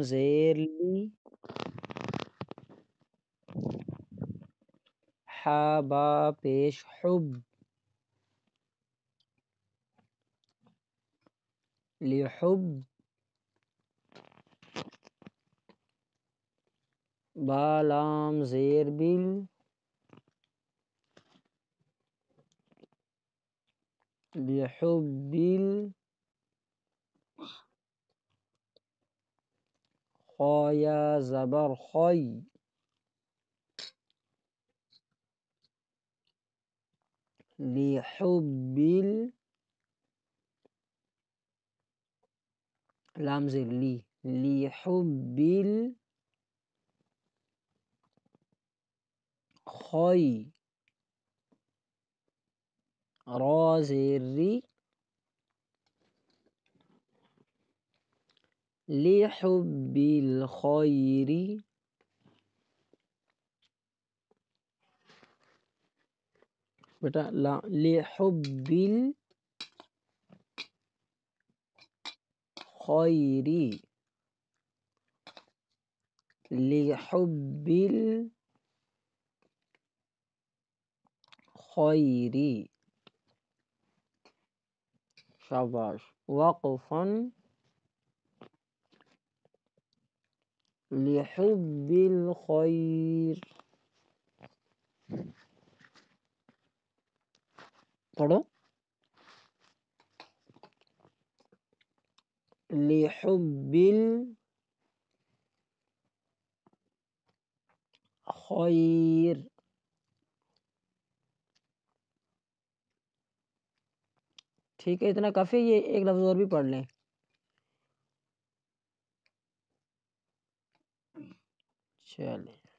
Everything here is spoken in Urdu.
زیر لی، ح با پیش حب، لحب، با لام زیر بل، لحب خا یا زبر خوی، لحب لام زیر لی، لحب خوی، را زیر ری، لحب الخیر، بیٹا لحب الخیر، لحب الخیر، شاباش. وقفا لحب الخیر، پڑھو، لحب الخیر. ٹھیک ہے، اتنا کافی ہے. یہ ایک لفظ اور بھی پڑھ لیں. چلیں.